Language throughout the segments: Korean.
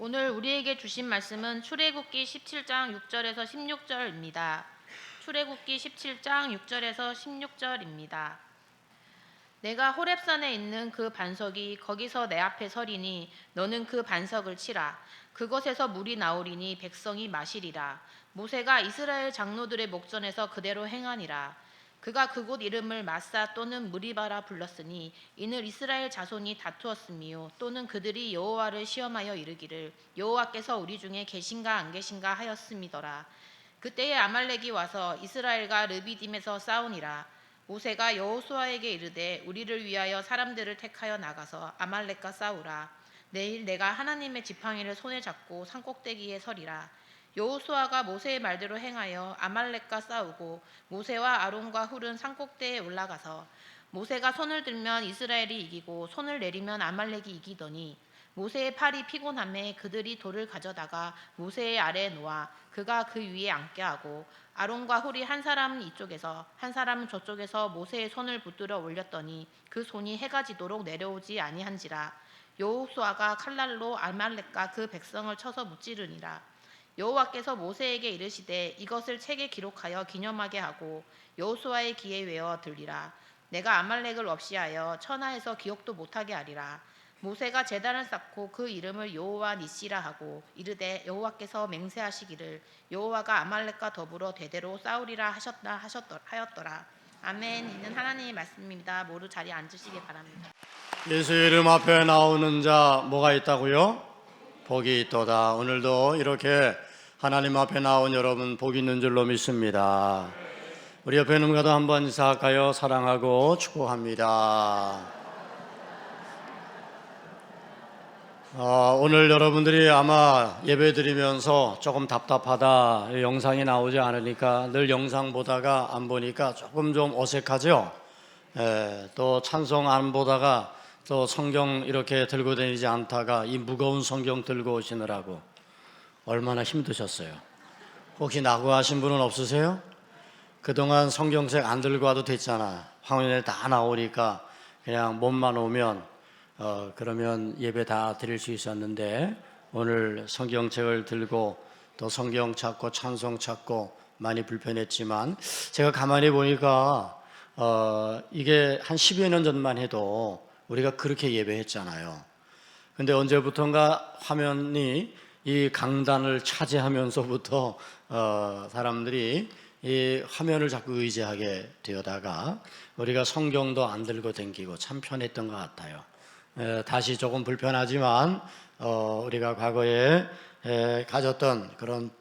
오늘 우리에게 주신 말씀은 출애굽기 17장 6절에서 16절입니다. 출애굽기 17장 6절에서 16절입니다. 내가 호렙산에 있는 그 반석이 거기서 내 앞에 서리니 너는 그 반석을 치라. 그것에서 물이 나오리니 백성이 마시리라. 모세가 이스라엘 장로들의 목전에서 그대로 행하니라. 그가 그곳 이름을 마사 또는 무리바라 불렀으니 이는 이스라엘 자손이 다투었음이요 또는 그들이 여호와를 시험하여 이르기를 여호와께서 우리 중에 계신가 안 계신가 하였음이더라. 그때에 아말렉이 와서 이스라엘과 르비딤에서 싸우니라. 모세가 여호수아에게 이르되 우리를 위하여 사람들을 택하여 나가서 아말렉과 싸우라. 내일 내가 하나님의 지팡이를 손에 잡고 산꼭대기에 서리라. 여호수아가 모세의 말대로 행하여 아말렉과 싸우고 모세와 아론과 훌은 산꼭대에 올라가서 모세가 손을 들면 이스라엘이 이기고 손을 내리면 아말렉이 이기더니 모세의 팔이 피곤함에 그들이 돌을 가져다가 모세의 아래에 놓아 그가 그 위에 앉게 하고 아론과 훌이 한 사람은 이쪽에서 한 사람은 저쪽에서 모세의 손을 붙들어 올렸더니 그 손이 해가 지도록 내려오지 아니한지라. 여호수아가 칼날로 아말렉과 그 백성을 쳐서 무찌르니라. 여호와께서 모세에게 이르시되 이것을 책에 기록하여 기념하게 하고 여호수아의 귀에 외워 들리라. 내가 아말렉을 없이하여 천하에서 기억도 못하게 하리라. 모세가 제단을 쌓고 그 이름을 여호와 니시라 하고 이르되 여호와께서 맹세하시기를 여호와가 아말렉과 더불어 대대로 싸우리라 하였더라. 아멘. 이는 하나님의 말씀입니다. 모두 자리에 앉으시기 바랍니다. 예수 이름 앞에 나오는 자 뭐가 있다고요? 복이 있도다. 오늘도 이렇게 하나님 앞에 나온 여러분 복 있는 줄로 믿습니다. 우리 옆에 있는 분과도 한번 인사할까요? 사랑하고 축복합니다. 오늘 여러분들이 아마 예배 드리면서 조금 답답하다, 영상이 나오지 않으니까 늘 영상 보다가 안 보니까 조금 좀 어색하죠? 또 찬송 안 보다가 또 성경 이렇게 들고 다니지 않다가 이 무거운 성경 들고 오시느라고 얼마나 힘드셨어요. 혹시 낙오하신 분은 없으세요? 그동안 성경책 안 들고 와도 됐잖아. 화면에 다 나오니까 그냥 몸만 오면 그러면 예배 다 드릴 수 있었는데 오늘 성경책을 들고 또 성경 찾고 찬송 찾고 많이 불편했지만 제가 가만히 보니까 이게 한 10여 년 전만 해도 우리가 그렇게 예배했잖아요. 근데 언제부턴가 화면이 이 강단을 차지하면서부터 사람들이 이 화면을 자꾸 의지하게 되어다가 우리가 성경도 안 들고 다니고 참 편했던 것 같아요. 다시 조금 불편하지만 우리가 과거에 가졌던 그런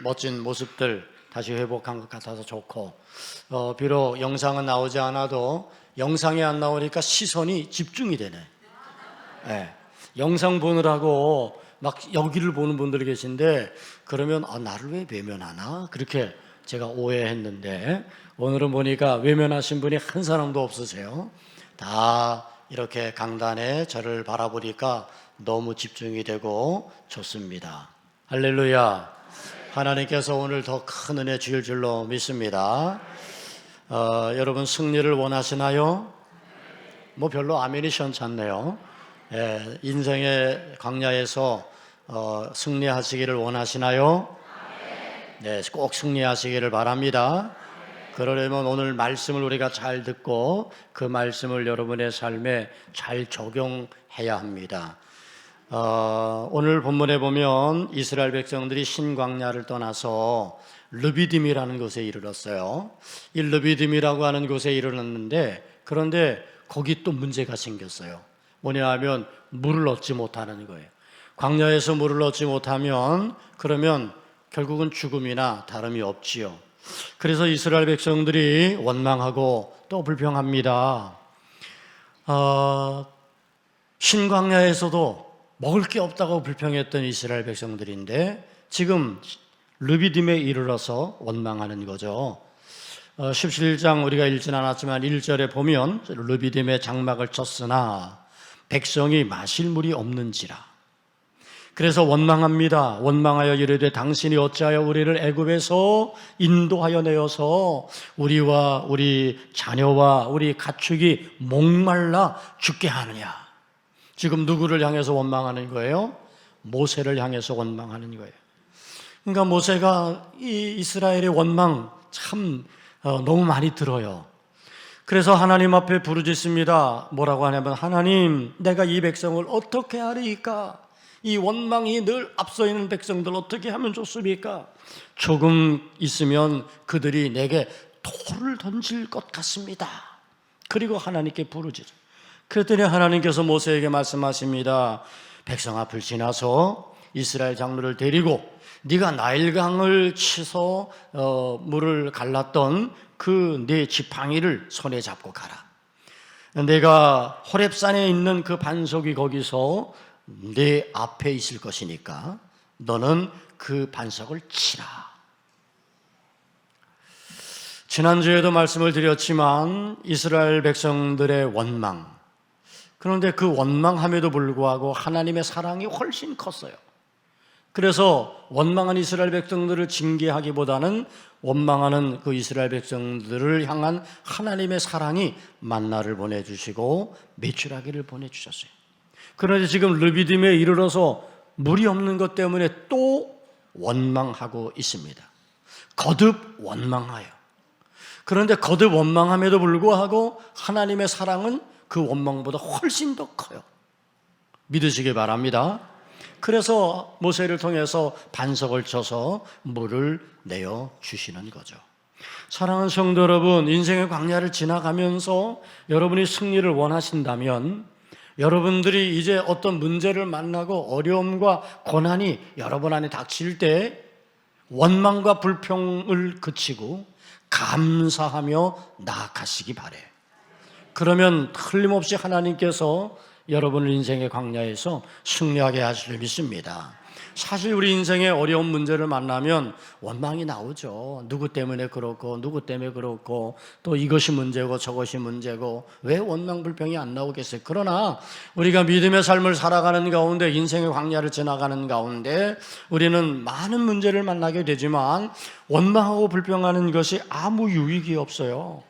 멋진 모습들 다시 회복한 것 같아서 좋고 비록 영상은 나오지 않아도 영상이 안 나오니까 시선이 집중이 되네. 영상 보느라고 막 여기를 보는 분들이 계신데 그러면 나를 왜 외면하나? 그렇게 제가 오해했는데 오늘은 보니까 외면하신 분이 한 사람도 없으세요. 다 이렇게 강단에 저를 바라보니까 너무 집중이 되고 좋습니다. 할렐루야. 하나님께서 오늘 더 큰 은혜 주실 줄로 믿습니다. 여러분 승리를 원하시나요? 뭐 별로 아멘이 시원찮네요. 인생의 광야에서 승리하시기를 원하시나요? 네, 꼭 승리하시기를 바랍니다. 그러려면 오늘 말씀을 우리가 잘 듣고 그 말씀을 여러분의 삶에 잘 적용해야 합니다. 오늘 본문에 보면 이스라엘 백성들이 신광야를 떠나서 르비딤이라는 곳에 이르렀어요. 이 르비딤이라고 하는 곳에 이르렀는데 그런데 거기 또 문제가 생겼어요. 뭐냐 하면 물을 얻지 못하는 거예요. 광야에서 물을 얻지 못하면 그러면 결국은 죽음이나 다름이 없지요. 그래서 이스라엘 백성들이 원망하고 또 불평합니다. 신광야에서도 먹을 게 없다고 불평했던 이스라엘 백성들인데 지금 르비딤에 이르러서 원망하는 거죠. 17장 우리가 읽진 않았지만 1절에 보면 르비딤에 장막을 쳤으나 백성이 마실 물이 없는지라. 그래서 원망합니다. 원망하여 이르되 당신이 어찌하여 우리를 애굽에서 인도하여 내어서 우리와 우리 자녀와 우리 가축이 목말라 죽게 하느냐. 지금 누구를 향해서 원망하는 거예요? 모세를 향해서 원망하는 거예요. 그러니까 모세가 이 이스라엘의 원망 참 너무 많이 들어요. 그래서 하나님 앞에 부르짖습니다. 뭐라고 하냐면, 하나님, 내가 이 백성을 어떻게 하리이까? 이 원망이 늘 앞서 있는 백성들 어떻게 하면 좋습니까? 조금 있으면 그들이 내게 돌을 던질 것 같습니다. 그리고 하나님께 부르짖어요. 그랬더니 하나님께서 모세에게 말씀하십니다. 백성 앞을 지나서 이스라엘 장로를 데리고 네가 나일강을 치서 물을 갈랐던 그 네 지팡이를 손에 잡고 가라. 내가 호렙산에 있는 그 반석이 거기서 네 앞에 있을 것이니까 너는 그 반석을 치라. 지난주에도 말씀을 드렸지만 이스라엘 백성들의 원망, 그런데 그 원망함에도 불구하고 하나님의 사랑이 훨씬 컸어요. 그래서 원망한 이스라엘 백성들을 징계하기보다는 원망하는 그 이스라엘 백성들을 향한 하나님의 사랑이 만나를 보내주시고 메추라기를 보내주셨어요. 그런데 지금 르비딤에 이르러서 물이 없는 것 때문에 또 원망하고 있습니다. 거듭 원망하여. 그런데 거듭 원망함에도 불구하고 하나님의 사랑은 그 원망보다 훨씬 더 커요. 믿으시기 바랍니다. 그래서 모세를 통해서 반석을 쳐서 물을 내어 주시는 거죠. 사랑하는 성도 여러분, 인생의 광야를 지나가면서 여러분이 승리를 원하신다면, 여러분들이 이제 어떤 문제를 만나고 어려움과 고난이 여러분 안에 닥칠 때 원망과 불평을 그치고 감사하며 나아가시기 바래요. 그러면 틀림없이 하나님께서 여러분을 인생의 광야에서 승리하게 하실 줄 믿습니다. 사실 우리 인생의 어려운 문제를 만나면 원망이 나오죠. 누구 때문에 그렇고 누구 때문에 그렇고 또 이것이 문제고 저것이 문제고 왜 원망 불평이 안 나오겠어요. 그러나 우리가 믿음의 삶을 살아가는 가운데, 인생의 광야를 지나가는 가운데 우리는 많은 문제를 만나게 되지만 원망하고 불평하는 것이 아무 유익이 없어요.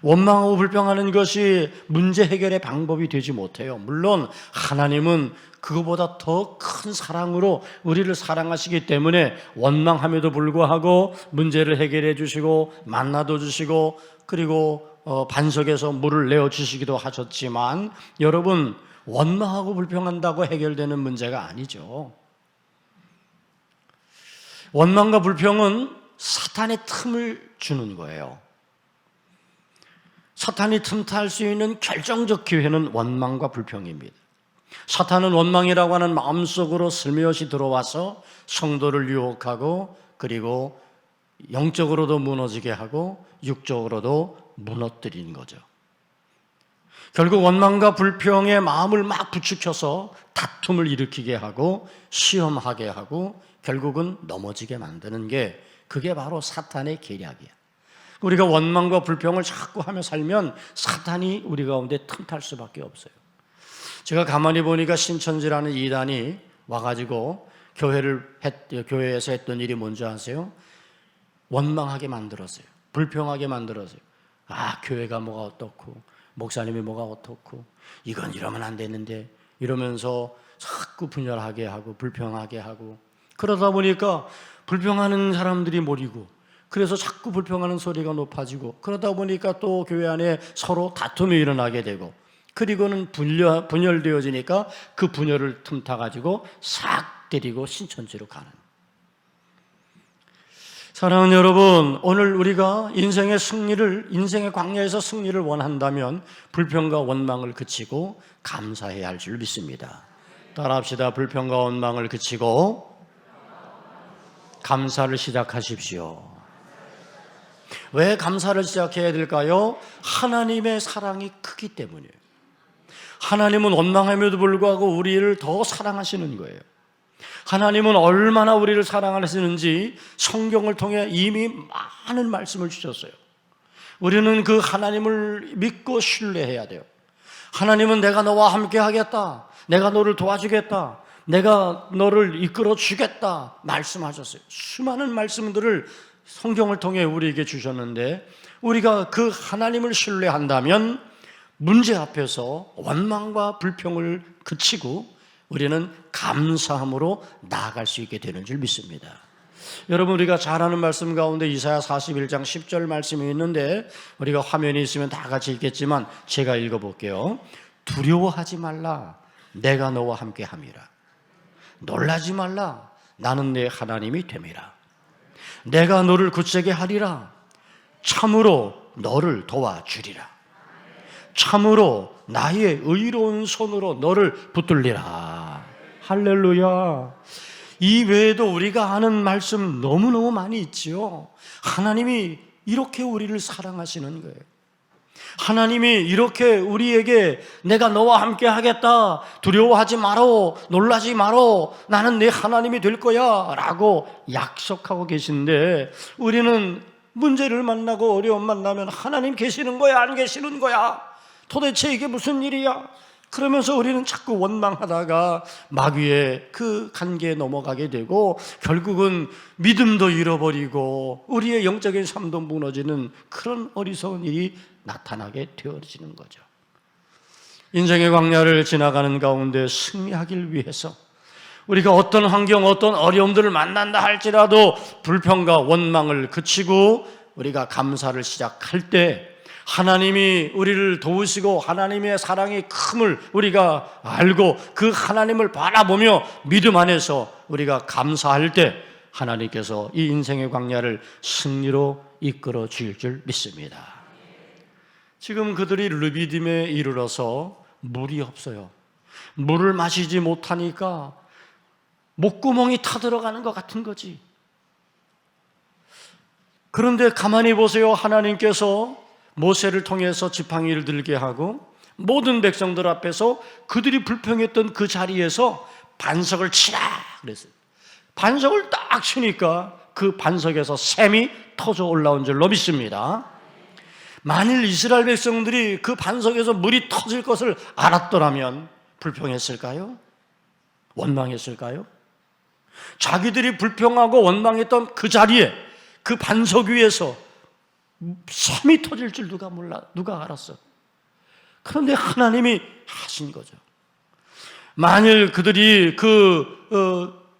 원망하고 불평하는 것이 문제 해결의 방법이 되지 못해요. 물론 하나님은 그거보다 더 큰 사랑으로 우리를 사랑하시기 때문에 원망함에도 불구하고 문제를 해결해 주시고 만나도 주시고 그리고 반석에서 물을 내어 주시기도 하셨지만, 여러분, 원망하고 불평한다고 해결되는 문제가 아니죠. 원망과 불평은 사탄의 틈을 주는 거예요. 사탄이 틈탈 수 있는 결정적 기회는 원망과 불평입니다. 사탄은 원망이라고 하는 마음속으로 슬며시 들어와서 성도를 유혹하고 그리고 영적으로도 무너지게 하고 육적으로도 무너뜨리는 거죠. 결국 원망과 불평의 마음을 막 부추겨서 다툼을 일으키게 하고 시험하게 하고 결국은 넘어지게 만드는 게, 그게 바로 사탄의 계략이야. 우리가 원망과 불평을 자꾸 하며 살면 사탄이 우리 가운데 틈탈 수밖에 없어요. 제가 가만히 보니까 신천지라는 이단이 와가지고 교회에서 했던 일이 뭔지 아세요? 원망하게 만들었어요. 불평하게 만들었어요. 아, 교회가 뭐가 어떻고 목사님이 뭐가 어떻고 이건 이러면 안 되는데, 이러면서 자꾸 분열하게 하고 불평하게 하고, 그러다 보니까 불평하는 사람들이 모이고, 그래서 자꾸 불평하는 소리가 높아지고, 그러다 보니까 또 교회 안에 서로 다툼이 일어나게 되고, 그리고는 분열되어지니까 그 분열을 틈타가지고 싹 때리고 신천지로 가는. 사랑하는 여러분, 오늘 우리가 인생의 광야에서 승리를 원한다면 불평과 원망을 그치고 감사해야 할 줄 믿습니다. 따라합시다. 불평과 원망을 그치고 감사를 시작하십시오. 왜 감사를 시작해야 될까요? 하나님의 사랑이 크기 때문이에요. 하나님은 원망함에도 불구하고 우리를 더 사랑하시는 거예요. 하나님은 얼마나 우리를 사랑하시는지 성경을 통해 이미 많은 말씀을 주셨어요. 우리는 그 하나님을 믿고 신뢰해야 돼요. 하나님은 내가 너와 함께 하겠다, 내가 너를 도와주겠다, 내가 너를 이끌어 주겠다 말씀하셨어요. 수많은 말씀들을 성경을 통해 우리에게 주셨는데, 우리가 그 하나님을 신뢰한다면 문제 앞에서 원망과 불평을 그치고 우리는 감사함으로 나아갈 수 있게 되는 줄 믿습니다. 여러분, 우리가 잘 아는 말씀 가운데 이사야 41장 10절 말씀이 있는데 우리가 화면이 있으면 다 같이 읽겠지만 제가 읽어볼게요. 두려워하지 말라, 내가 너와 함께 함이라. 놀라지 말라, 나는 내 하나님이 됨이라. 내가 너를 굳세게 하리라. 참으로 너를 도와주리라. 참으로 나의 의로운 손으로 너를 붙들리라. 할렐루야. 이 외에도 우리가 아는 말씀 너무너무 많이 있지요. 하나님이 이렇게 우리를 사랑하시는 거예요. 하나님이 이렇게 우리에게 내가 너와 함께 하겠다, 두려워하지 마라, 놀라지 마라, 나는 내 하나님이 될 거야 라고 약속하고 계신데, 우리는 문제를 만나고 어려움 만나면 하나님 계시는 거야, 안 계시는 거야, 도대체 이게 무슨 일이야? 그러면서 우리는 자꾸 원망하다가 마귀의 그 관계에 넘어가게 되고 결국은 믿음도 잃어버리고 우리의 영적인 삶도 무너지는 그런 어리석은 일이 나타나게 되어지는 거죠. 인생의 광야를 지나가는 가운데 승리하길 위해서 우리가 어떤 환경, 어떤 어려움들을 만난다 할지라도 불평과 원망을 그치고 우리가 감사를 시작할 때 하나님이 우리를 도우시고 하나님의 사랑의 큼을 우리가 알고 그 하나님을 바라보며 믿음 안에서 우리가 감사할 때 하나님께서 이 인생의 광야를 승리로 이끌어 주실 줄 믿습니다. 지금 그들이 르비딤에 이르러서 물이 없어요. 물을 마시지 못하니까 목구멍이 타들어가는 것 같은 거지. 그런데 가만히 보세요. 하나님께서 모세를 통해서 지팡이를 들게 하고 모든 백성들 앞에서 그들이 불평했던 그 자리에서 반석을 치라 그랬어요. 반석을 딱 치니까 그 반석에서 샘이 터져 올라온 줄로 믿습니다. 만일 이스라엘 백성들이 그 반석에서 물이 터질 것을 알았더라면 불평했을까요? 원망했을까요? 자기들이 불평하고 원망했던 그 자리에 그 반석 위에서 샘이 터질 줄 누가 알았어? 그런데 하나님이 하신 거죠. 만일 그들이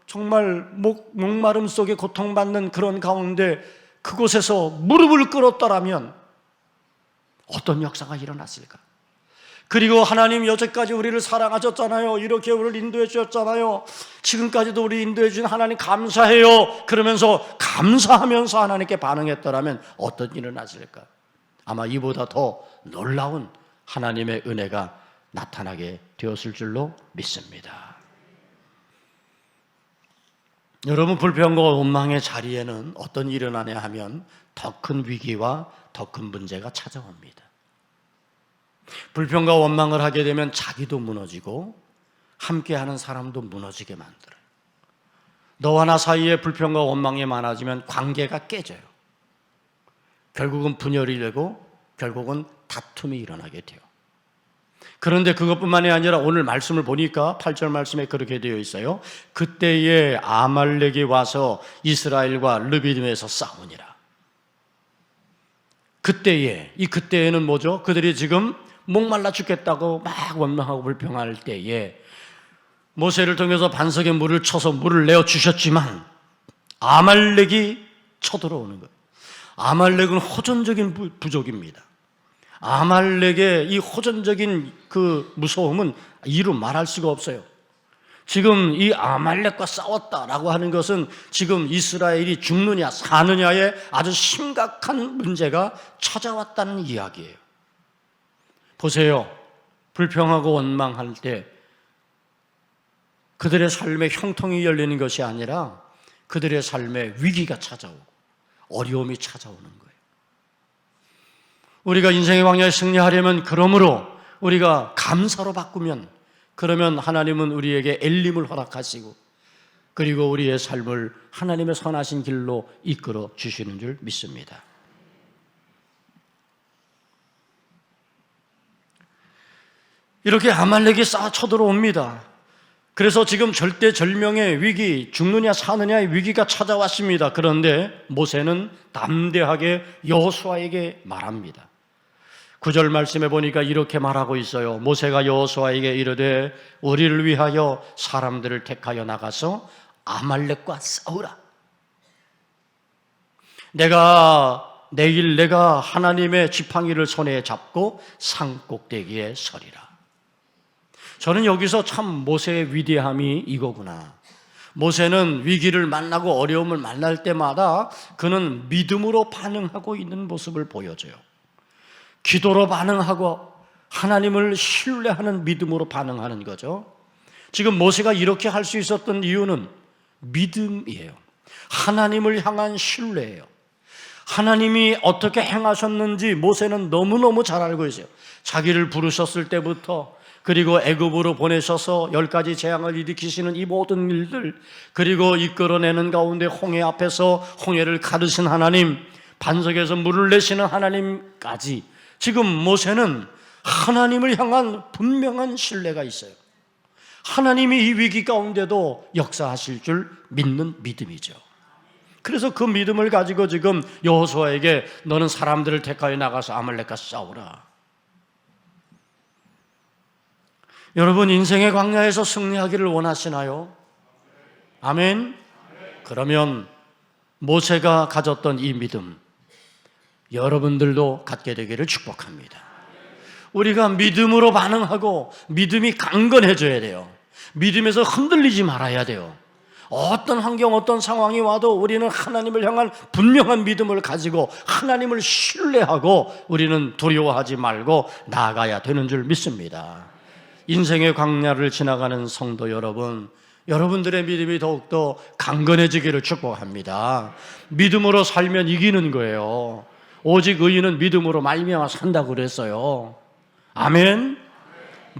정말 목마름 속에 고통받는 그런 가운데 그곳에서 무릎을 꿇었더라면 어떤 역사가 일어났을까? 그리고 하나님 여태까지 우리를 사랑하셨잖아요. 이렇게 우리를 인도해 주셨잖아요. 지금까지도 우리 인도해 주신 하나님 감사해요. 그러면서 감사하면서 하나님께 반응했더라면 어떤 일이 일어났을까? 아마 이보다 더 놀라운 하나님의 은혜가 나타나게 되었을 줄로 믿습니다. 여러분, 불평과 원망의 자리에는 어떤 일이 일어나냐 하면 더 큰 위기와 더 큰 문제가 찾아옵니다. 불평과 원망을 하게 되면 자기도 무너지고 함께하는 사람도 무너지게 만들어요. 너와 나 사이에 불평과 원망이 많아지면 관계가 깨져요. 결국은 분열이 되고 결국은 다툼이 일어나게 돼요. 그런데 그것뿐만이 아니라 오늘 말씀을 보니까 8절 말씀에 그렇게 되어 있어요. 그때에 아말렉이 와서 이스라엘과 르비딤에서 싸우니라. 그때에, 이 그때에는 뭐죠? 그들이 지금 목말라 죽겠다고 막 원망하고 불평할 때에 모세를 통해서 반석에 물을 쳐서 물을 내어주셨지만 아말렉이 쳐들어오는 거예요. 아말렉은 호전적인 부족입니다. 아말렉의 이 호전적인 그 무서움은 이루 말할 수가 없어요. 지금 이 아말렉과 싸웠다라고 하는 것은 지금 이스라엘이 죽느냐 사느냐에 아주 심각한 문제가 찾아왔다는 이야기예요. 보세요. 불평하고 원망할 때 그들의 삶에 형통이 열리는 것이 아니라 그들의 삶에 위기가 찾아오고 어려움이 찾아오는 거예요. 우리가 인생의 광야에 승리하려면 그러므로 우리가 감사로 바꾸면 그러면 하나님은 우리에게 엘림을 허락하시고 그리고 우리의 삶을 하나님의 선하신 길로 이끌어 주시는 줄 믿습니다. 이렇게 아말렉이 쌓아 쳐들어옵니다. 그래서 지금 절대절명의 위기, 죽느냐 사느냐의 위기가 찾아왔습니다. 그런데 모세는 담대하게 여호수아에게 말합니다. 9절 말씀에 보니까 이렇게 말하고 있어요. 모세가 여호수아에게 이르되 우리를 위하여 사람들을 택하여 나가서 아말렉과 싸우라. 내가 하나님의 지팡이를 손에 잡고 산 꼭대기에 서리라. 저는 여기서 참 모세의 위대함이 이거구나. 모세는 위기를 만나고 어려움을 만날 때마다 그는 믿음으로 반응하고 있는 모습을 보여줘요. 기도로 반응하고 하나님을 신뢰하는 믿음으로 반응하는 거죠. 지금 모세가 이렇게 할 수 있었던 이유는 믿음이에요. 하나님을 향한 신뢰예요. 하나님이 어떻게 행하셨는지 모세는 너무너무 잘 알고 있어요. 자기를 부르셨을 때부터, 그리고 애굽으로 보내셔서 10가지 재앙을 일으키시는 이 모든 일들, 그리고 이끌어내는 가운데 홍해 앞에서 홍해를 가르신 하나님, 반석에서 물을 내시는 하나님까지 지금 모세는 하나님을 향한 분명한 신뢰가 있어요. 하나님이 이 위기 가운데도 역사하실 줄 믿는 믿음이죠. 그래서 그 믿음을 가지고 지금 여호수아에게 너는 사람들을 택하여 나가서 아말렉과 싸우라. 여러분, 인생의 광야에서 승리하기를 원하시나요? 아멘. 그러면 모세가 가졌던 이 믿음, 여러분들도 갖게 되기를 축복합니다. 우리가 믿음으로 반응하고 믿음이 강건해져야 돼요. 믿음에서 흔들리지 말아야 돼요. 어떤 환경, 어떤 상황이 와도 우리는 하나님을 향한 분명한 믿음을 가지고 하나님을 신뢰하고 우리는 두려워하지 말고 나아가야 되는 줄 믿습니다. 인생의 광야를 지나가는 성도 여러분, 여러분들의 믿음이 더욱더 강건해지기를 축복합니다. 믿음으로 살면 이기는 거예요. 오직 의인은 믿음으로 말미암아 산다고 그랬어요. 아멘.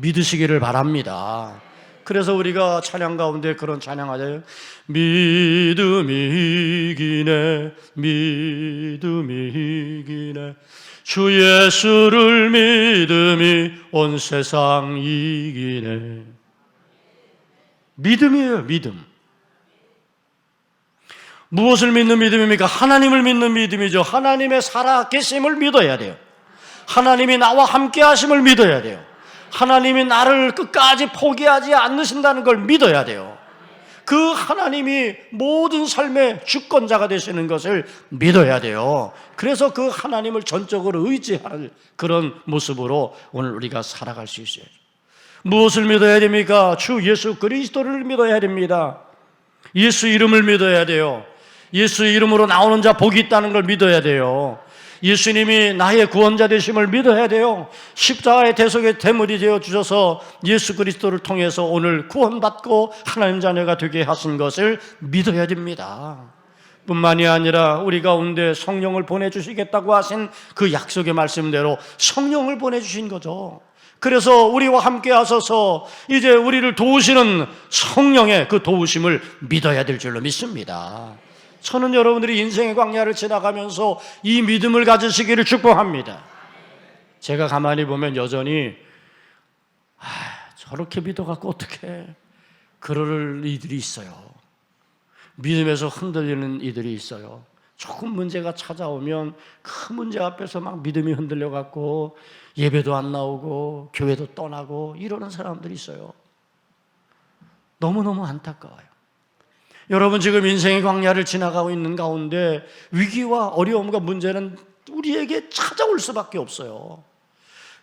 믿으시기를 바랍니다. 그래서 우리가 찬양 가운데 그런 찬양하잖아요. 믿음이 이기네, 믿음이 이기네, 주 예수를 믿음이 온 세상 이기네. 믿음이에요, 믿음. 무엇을 믿는 믿음입니까? 하나님을 믿는 믿음이죠. 하나님의 살아계심을 믿어야 돼요. 하나님이 나와 함께 하심을 믿어야 돼요. 하나님이 나를 끝까지 포기하지 않으신다는 걸 믿어야 돼요. 그 하나님이 모든 삶의 주권자가 되시는 것을 믿어야 돼요. 그래서 그 하나님을 전적으로 의지할 그런 모습으로 오늘 우리가 살아갈 수 있어요. 무엇을 믿어야 됩니까? 주 예수 그리스도를 믿어야 됩니다. 예수 이름을 믿어야 돼요. 예수 이름으로 나오는 자 복이 있다는 걸 믿어야 돼요. 예수님이 나의 구원자 되심을 믿어야 돼요. 십자가의 대속의 대물이 되어 주셔서 예수 그리스도를 통해서 오늘 구원받고 하나님 자녀가 되게 하신 것을 믿어야 됩니다. 뿐만이 아니라 우리 가운데 성령을 보내주시겠다고 하신 그 약속의 말씀대로 성령을 보내주신 거죠. 그래서 우리와 함께 하셔서 이제 우리를 도우시는 성령의 그 도우심을 믿어야 될 줄로 믿습니다. 저는 여러분들이 인생의 광야를 지나가면서 이 믿음을 가지시기를 축복합니다. 제가 가만히 보면 여전히 저렇게 믿어갖고 어떻게 그럴 이들이 있어요. 믿음에서 흔들리는 이들이 있어요. 조금 문제가 찾아오면 그 문제 앞에서 막 믿음이 흔들려갖고 예배도 안 나오고 교회도 떠나고 이러는 사람들이 있어요. 너무너무 안타까워요. 여러분, 지금 인생의 광야를 지나가고 있는 가운데 위기와 어려움과 문제는 우리에게 찾아올 수밖에 없어요.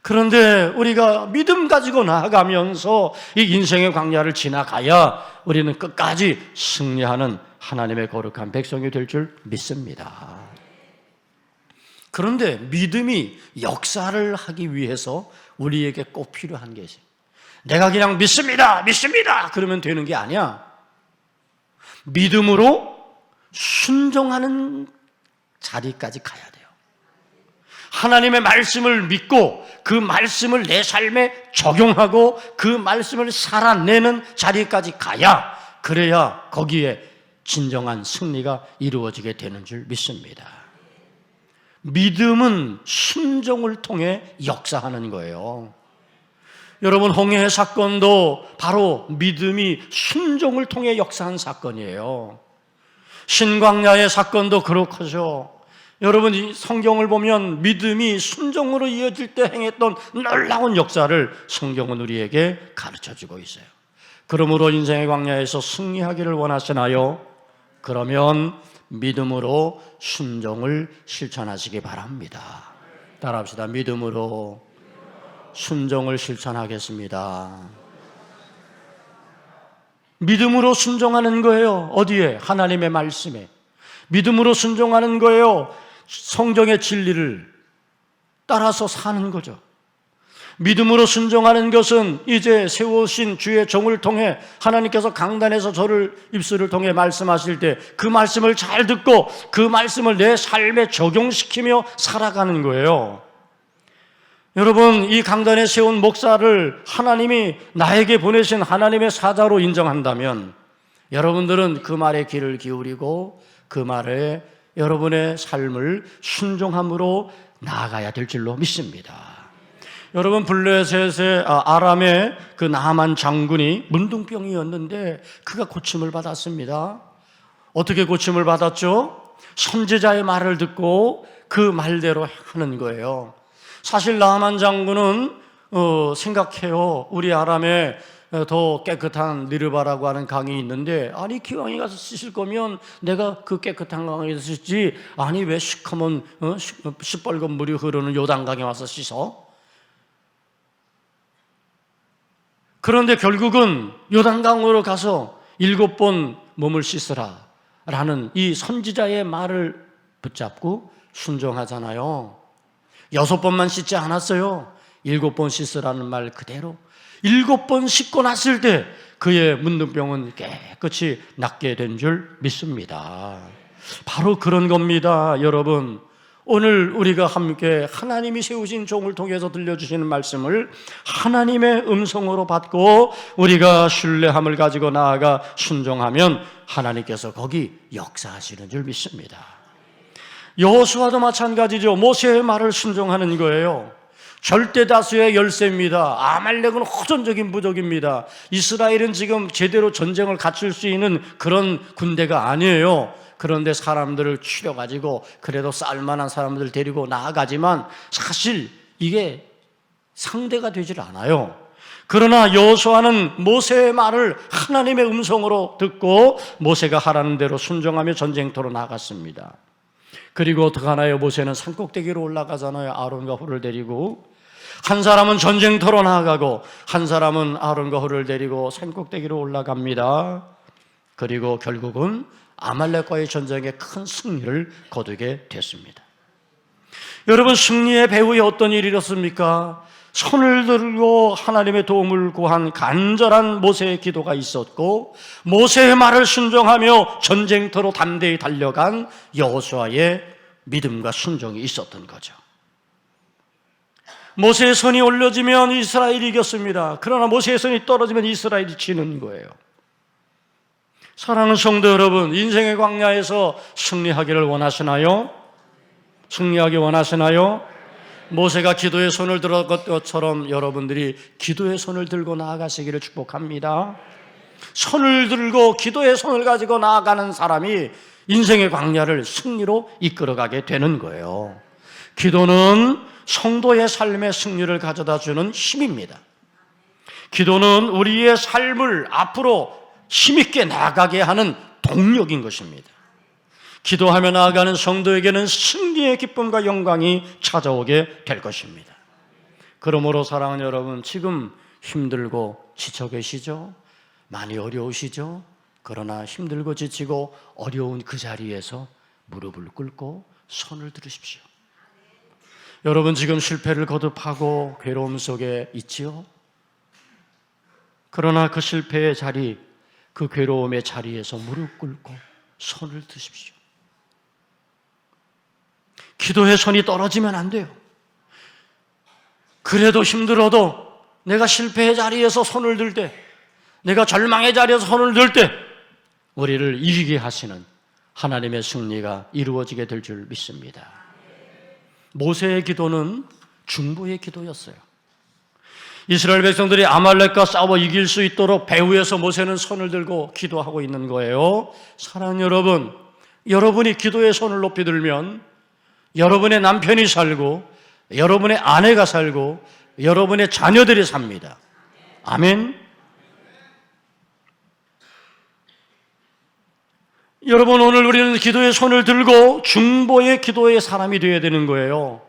그런데 우리가 믿음 가지고 나아가면서 이 인생의 광야를 지나가야 우리는 끝까지 승리하는 하나님의 거룩한 백성이 될 줄 믿습니다. 그런데 믿음이 역사를 하기 위해서 우리에게 꼭 필요한 게 있어요. 내가 그냥 믿습니다, 믿습니다 그러면 되는 게 아니야. 믿음으로 순종하는 자리까지 가야 돼요. 하나님의 말씀을 믿고 그 말씀을 내 삶에 적용하고 그 말씀을 살아내는 자리까지 가야, 그래야 거기에 진정한 승리가 이루어지게 되는 줄 믿습니다. 믿음은 순종을 통해 역사하는 거예요. 여러분, 홍해의 사건도 바로 믿음이 순종을 통해 역사한 사건이에요. 신광야의 사건도 그렇죠. 여러분, 이 성경을 보면 믿음이 순종으로 이어질 때 행했던 놀라운 역사를 성경은 우리에게 가르쳐주고 있어요. 그러므로 인생의 광야에서 승리하기를 원하시나요? 그러면 믿음으로 순종을 실천하시기 바랍니다. 따라합시다. 믿음으로 순종을 실천하겠습니다. 믿음으로 순종하는 거예요. 어디에? 하나님의 말씀에. 믿음으로 순종하는 거예요. 성경의 진리를 따라서 사는 거죠. 믿음으로 순종하는 것은 이제 세우신 주의 종을 통해 하나님께서 강단에서 저를 입술을 통해 말씀하실 때 그 말씀을 잘 듣고 그 말씀을 내 삶에 적용시키며 살아가는 거예요. 여러분, 이 강단에 세운 목사를 하나님이 나에게 보내신 하나님의 사자로 인정한다면 여러분들은 그 말에 귀를 기울이고 그 말에 여러분의 삶을 순종함으로 나아가야 될 줄로 믿습니다. 여러분, 블레셋의 아람의 그 나만 장군이 문둥병이었는데 그가 고침을 받았습니다. 어떻게 고침을 받았죠? 선지자의 말을 듣고 그 말대로 하는 거예요. 사실 나만 장군은 생각해요. 우리 아람에 더 깨끗한 니르바라고 하는 강이 있는데, 아니 기왕에 가서 씻을 거면 내가 그 깨끗한 강에서 씻지, 아니 왜 시커먼 시뻘건 물이 흐르는 요단강에 와서 씻어? 그런데 결국은 요단강으로 가서 7번 몸을 씻으라 라는 이 선지자의 말을 붙잡고 순종하잖아요. 6번만 씻지 않았어요. 7번 씻으라는 말 그대로 7번 씻고 났을 때 그의 문둥병은 깨끗이 낫게 된 줄 믿습니다. 바로 그런 겁니다. 여러분, 오늘 우리가 함께 하나님이 세우신 종을 통해서 들려주시는 말씀을 하나님의 음성으로 받고 우리가 신뢰함을 가지고 나아가 순종하면 하나님께서 거기 역사하시는 줄 믿습니다. 여호수아도 마찬가지죠. 모세의 말을 순종하는 거예요. 절대 다수의 열세입니다. 아말렉은 호전적인 부족입니다. 이스라엘은 지금 제대로 전쟁을 갖출 수 있는 그런 군대가 아니에요. 그런데 사람들을 추려가지고 그래도 쌀만한 사람들 데리고 나아가지만 사실 이게 상대가 되질 않아요. 그러나 여호수아는 모세의 말을 하나님의 음성으로 듣고 모세가 하라는 대로 순종하며 전쟁터로 나갔습니다. 그리고 어떻게 하나요? 모세는 산꼭대기로 올라가잖아요. 아론과 홀을 데리고. 한 사람은 전쟁터로 나아가고 한 사람은 아론과 홀을 데리고 산꼭대기로 올라갑니다. 그리고 결국은 아말렉과의 전쟁에 큰 승리를 거두게 됐습니다. 여러분, 승리의 배후에 어떤 일이 일었습니까? 손을 들고 하나님의 도움을 구한 간절한 모세의 기도가 있었고, 모세의 말을 순종하며 전쟁터로 담대히 달려간 여호수아의 믿음과 순종이 있었던 거죠. 모세의 손이 올려지면 이스라엘이 이겼습니다. 그러나 모세의 손이 떨어지면 이스라엘이 지는 거예요. 사랑하는 성도 여러분, 인생의 광야에서 승리하기를 원하시나요? 승리하기 원하시나요? 모세가 기도의 손을 들었던 것처럼 여러분들이 기도의 손을 들고 나아가시기를 축복합니다. 손을 들고 기도의 손을 가지고 나아가는 사람이 인생의 광야를 승리로 이끌어가게 되는 거예요. 기도는 성도의 삶의 승리를 가져다 주는 힘입니다. 기도는 우리의 삶을 앞으로 힘있게 나아가게 하는 동력인 것입니다. 기도하며 나아가는 성도에게는 승리의 기쁨과 영광이 찾아오게 될 것입니다. 그러므로 사랑하는 여러분, 지금 힘들고 지쳐 계시죠? 많이 어려우시죠? 그러나 힘들고 지치고 어려운 그 자리에서 무릎을 꿇고 손을 들으십시오. 여러분, 지금 실패를 거듭하고 괴로움 속에 있지요? 그러나 그 실패의 자리, 그 괴로움의 자리에서 무릎 꿇고 손을 드십시오. 기도의 손이 떨어지면 안 돼요. 그래도 힘들어도 내가 실패의 자리에서 손을 들 때, 내가 절망의 자리에서 손을 들 때 우리를 이기게 하시는 하나님의 승리가 이루어지게 될 줄 믿습니다. 모세의 기도는 중보의 기도였어요. 이스라엘 백성들이 아말렉과 싸워 이길 수 있도록 배후에서 모세는 손을 들고 기도하고 있는 거예요. 사랑하는 여러분, 여러분이 기도의 손을 높이 들면 여러분의 남편이 살고 여러분의 아내가 살고 여러분의 자녀들이 삽니다. 아멘. 여러분, 오늘 우리는 기도의 손을 들고 중보의 기도의 사람이 되어야 되는 거예요.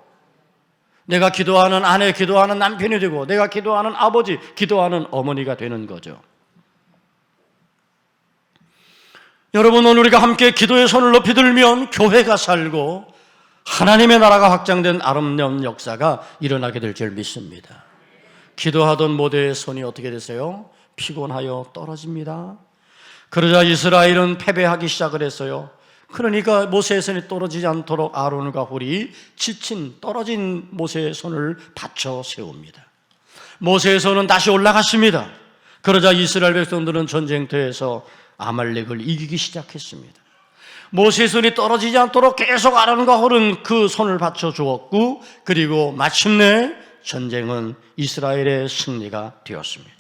내가 기도하는 아내, 기도하는 남편이 되고 내가 기도하는 아버지, 기도하는 어머니가 되는 거죠. 여러분, 오늘 우리가 함께 기도의 손을 높이 들면 교회가 살고 하나님의 나라가 확장된 아름다운 역사가 일어나게 될 줄 믿습니다. 기도하던 모대의 손이 어떻게 되세요? 피곤하여 떨어집니다. 그러자 이스라엘은 패배하기 시작을 했어요. 그러니까 모세의 손이 떨어지지 않도록 아론과 홀이 지친 떨어진 모세의 손을 받쳐 세웁니다. 모세의 손은 다시 올라갔습니다. 그러자 이스라엘 백성들은 전쟁터에서 아말렉을 이기기 시작했습니다. 모세의 손이 떨어지지 않도록 계속 아론과 홀은 그 손을 받쳐 주었고, 그리고 마침내 전쟁은 이스라엘의 승리가 되었습니다.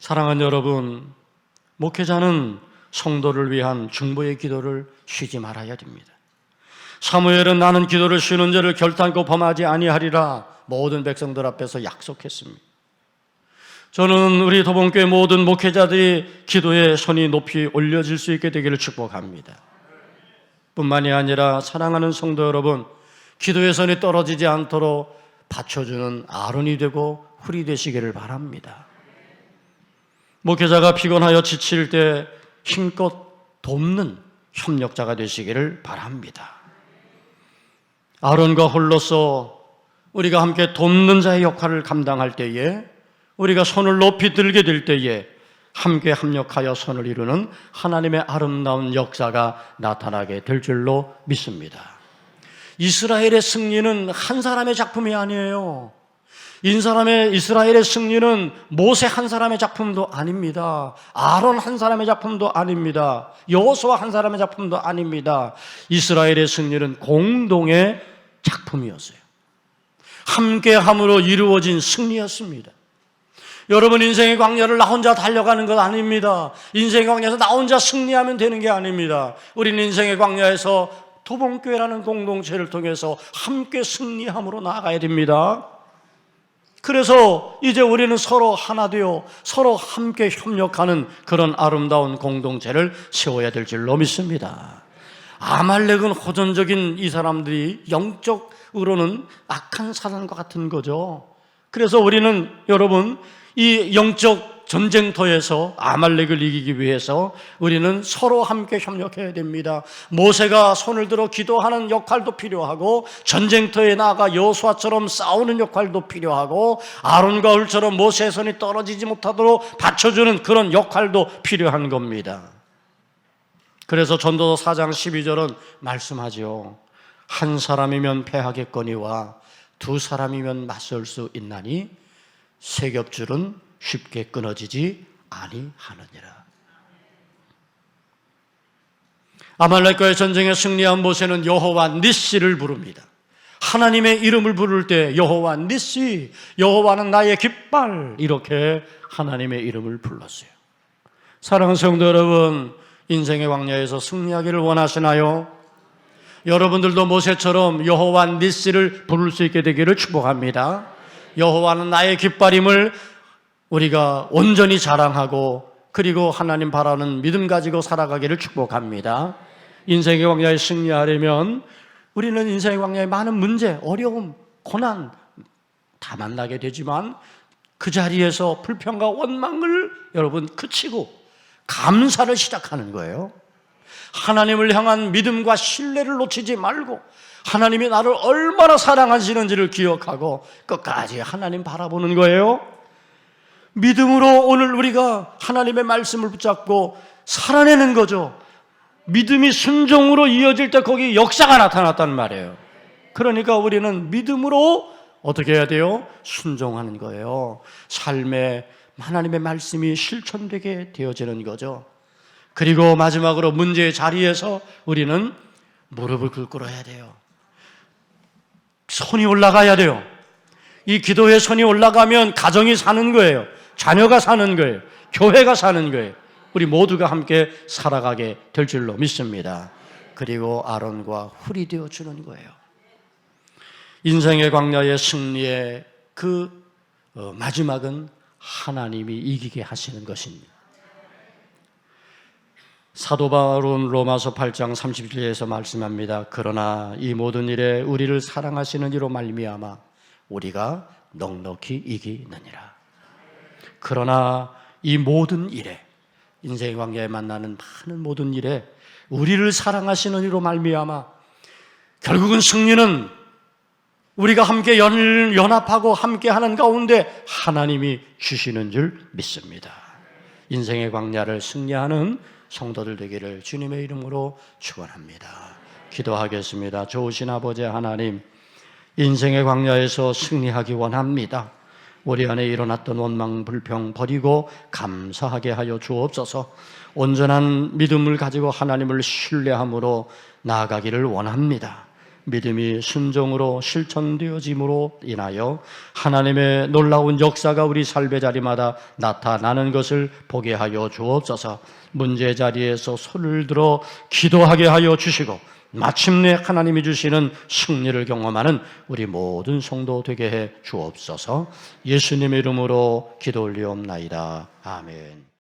사랑하는 여러분, 목회자는 성도를 위한 중보의 기도를 쉬지 말아야 됩니다. 사무엘은 나는 기도를 쉬는 자를 결단코 범하지 아니하리라 모든 백성들 앞에서 약속했습니다. 저는 우리 도봉교회 모든 목회자들이 기도의 손이 높이 올려질 수 있게 되기를 축복합니다. 뿐만이 아니라 사랑하는 성도 여러분, 기도의 손이 떨어지지 않도록 받쳐주는 아론이 되고 훌이 되시기를 바랍니다. 목회자가 피곤하여 지칠 때 힘껏 돕는 협력자가 되시기를 바랍니다. 아론과 홀로서 우리가 함께 돕는 자의 역할을 감당할 때에, 우리가 손을 높이 들게 될 때에 함께 합력하여 선을 이루는 하나님의 아름다운 역사가 나타나게 될 줄로 믿습니다. 이스라엘의 승리는 한 사람의 작품이 아니에요. 이스라엘의 승리는 모세 한 사람의 작품도 아닙니다. 아론 한 사람의 작품도 아닙니다. 여호수아 한 사람의 작품도 아닙니다. 이스라엘의 승리는 공동의 작품이었어요. 함께함으로 이루어진 승리였습니다. 여러분, 인생의 광야를 나 혼자 달려가는 것 아닙니다. 인생의 광야에서 나 혼자 승리하면 되는 게 아닙니다. 우리는 인생의 광야에서 도봉교회라는 공동체를 통해서 함께 승리함으로 나아가야 됩니다. 그래서 이제 우리는 서로 하나 되어 서로 함께 협력하는 그런 아름다운 공동체를 세워야 될 줄로 믿습니다. 아말렉은 호전적인 이 사람들이 영적으로는 악한 사람과 같은 거죠. 그래서 우리는 여러분, 이 영적 전쟁터에서 아말렉을 이기기 위해서 우리는 서로 함께 협력해야 됩니다. 모세가 손을 들어 기도하는 역할도 필요하고, 전쟁터에 나아가 여호수아처럼 싸우는 역할도 필요하고, 아론과 훌처럼 모세의 손이 떨어지지 못하도록 받쳐주는 그런 역할도 필요한 겁니다. 그래서 전도서 4장 12절은 말씀하죠. 한 사람이면 패하겠거니와 두 사람이면 맞설 수 있나니 세 겹줄은 쉽게 끊어지지 아니하느니라. 아말렉과의 전쟁에 승리한 모세는 여호와 니시를 부릅니다. 하나님의 이름을 부를 때 여호와 니시, 여호와는 나의 깃발, 이렇게 하나님의 이름을 불렀어요. 사랑하는 성도 여러분, 인생의 광야에서 승리하기를 원하시나요? 여러분들도 모세처럼 여호와 니시를 부를 수 있게 되기를 축복합니다. 여호와는 나의 깃발임을 우리가 온전히 자랑하고, 그리고 하나님 바라는 믿음 가지고 살아가기를 축복합니다. 인생의 광야에 승리하려면 우리는 인생의 광야에 많은 문제, 어려움, 고난 다 만나게 되지만, 그 자리에서 불평과 원망을 여러분 그치고 감사를 시작하는 거예요. 하나님을 향한 믿음과 신뢰를 놓치지 말고, 하나님이 나를 얼마나 사랑하시는지를 기억하고 끝까지 하나님 바라보는 거예요. 믿음으로 오늘 우리가 하나님의 말씀을 붙잡고 살아내는 거죠. 믿음이 순종으로 이어질 때 거기 역사가 나타났단 말이에요. 그러니까 우리는 믿음으로 어떻게 해야 돼요? 순종하는 거예요. 삶에 하나님의 말씀이 실천되게 되어지는 거죠. 그리고 마지막으로 문제의 자리에서 우리는 무릎을 꿇어야 돼요. 손이 올라가야 돼요. 이 기도의 손이 올라가면 가정이 사는 거예요. 자녀가 사는 거예요. 교회가 사는 거예요. 우리 모두가 함께 살아가게 될 줄로 믿습니다. 그리고 아론과 훌이 되어 주는 거예요. 인생의 광야의 승리의 그 마지막은 하나님이 이기게 하시는 것입니다. 사도 바울은 로마서 8장 31절에서 말씀합니다. 그러나 이 모든 일에 우리를 사랑하시는 이로 말미암아 우리가 넉넉히 이기느니라. 그러나 이 모든 일에, 인생의 광야에 만나는 많은 모든 일에 우리를 사랑하시는 이로 말미암아 결국은 승리는 우리가 함께 연합하고 함께하는 가운데 하나님이 주시는 줄 믿습니다. 인생의 광야를 승리하는 성도들 되기를 주님의 이름으로 축원합니다. 기도하겠습니다. 좋으신 아버지 하나님, 인생의 광야에서 승리하기 원합니다. 우리 안에 일어났던 원망, 불평 버리고 감사하게 하여 주옵소서. 온전한 믿음을 가지고 하나님을 신뢰함으로 나아가기를 원합니다. 믿음이 순종으로 실천되어짐으로 인하여 하나님의 놀라운 역사가 우리 삶의 자리마다 나타나는 것을 보게 하여 주옵소서. 문제 자리에서 손을 들어 기도하게 하여 주시고 마침내 하나님이 주시는 승리를 경험하는 우리 모든 성도 되게 해 주옵소서. 예수님의 이름으로 기도 올리옵나이다. 아멘.